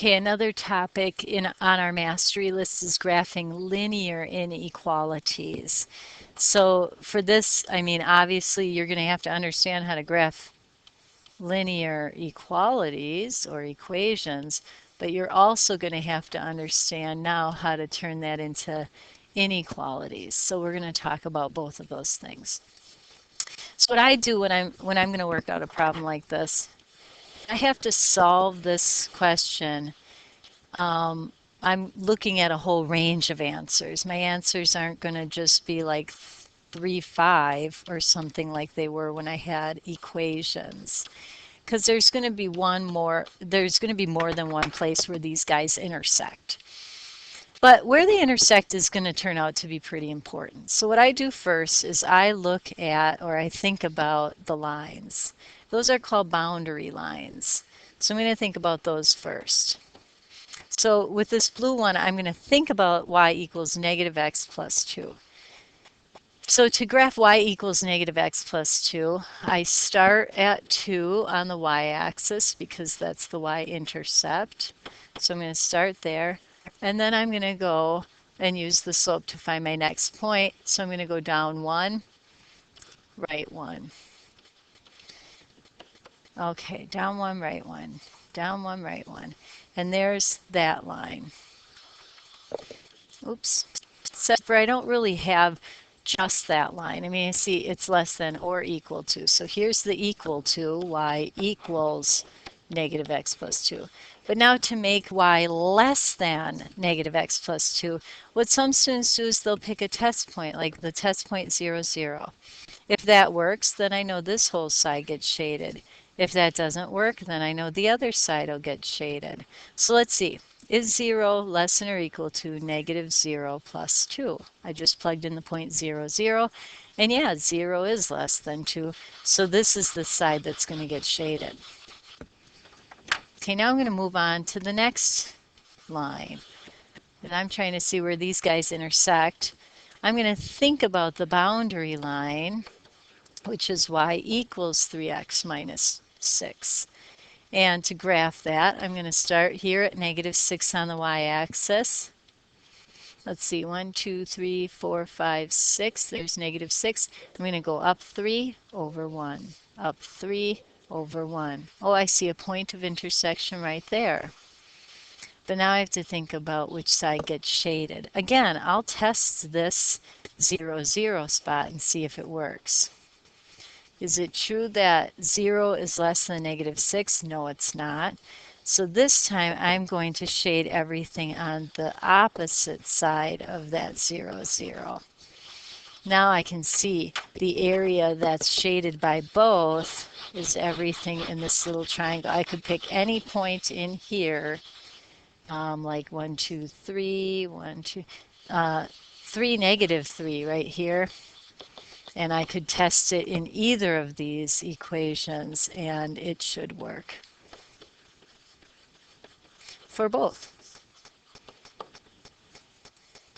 Okay, another topic on our mastery list is graphing linear inequalities. So for this, I mean, obviously you're going to have to understand how to graph linear equalities or equations, but you're also going to have to understand now how to turn that into inequalities. So we're going to talk about both of those things. So what I do when I'm going to work out a problem like this, I have to solve this question. I'm looking at a whole range of answers. My answers aren't going to just be like 3, 5 or something like they were when I had equations. Because there's going to be there's going to be more than one place where these guys intersect. But where they intersect is going to turn out to be pretty important. So what I do first is I look at, or I think about the lines. Those are called boundary lines. So I'm going to think about those first. So with this blue one, I'm going to think about y equals negative x plus 2. So to graph y equals negative x plus 2, I start at 2 on the y-axis because that's the y-intercept. So I'm going to start there. And then I'm going to go and use the slope to find my next point. So I'm going to go down 1, right 1. Okay, down 1, right 1. Down 1, right 1. And there's that line. Oops. Except for I don't really have just that line. I mean, you see it's less than or equal to. So here's the equal to, y equals negative x plus 2. But now to make y less than negative x plus 2, what some students do is they'll pick a test point, like the test point 0, 0. If that works, then I know this whole side gets shaded. If that doesn't work, then I know the other side will get shaded. So let's see. Is 0 less than or equal to negative 0 plus 2? I just plugged in the point 0, 0. And yeah, 0 is less than 2. So this is the side that's going to get shaded. Okay, now I'm going to move on to the next line. And I'm trying to see where these guys intersect. I'm going to think about the boundary line, which is y equals 3x minus 6. And to graph that, I'm going to start here at negative 6 on the y-axis. Let's see, 1, 2, 3, 4, 5, 6. There's negative 6. I'm going to go up 3 over 1. Up 3 over 1. Oh, I see a point of intersection right there. But now I have to think about which side gets shaded. Again, I'll test this 0, 0 spot and see if it works. Is it true that 0 is less than negative 6? No, it's not. So this time I'm going to shade everything on the opposite side of that 0, 0. Now I can see the area that's shaded by both is everything in this little triangle. I could pick any point in here, like 1, 2, 3, 1, 2, 3, negative 3 right here. And I could test it in either of these equations and it should work for both.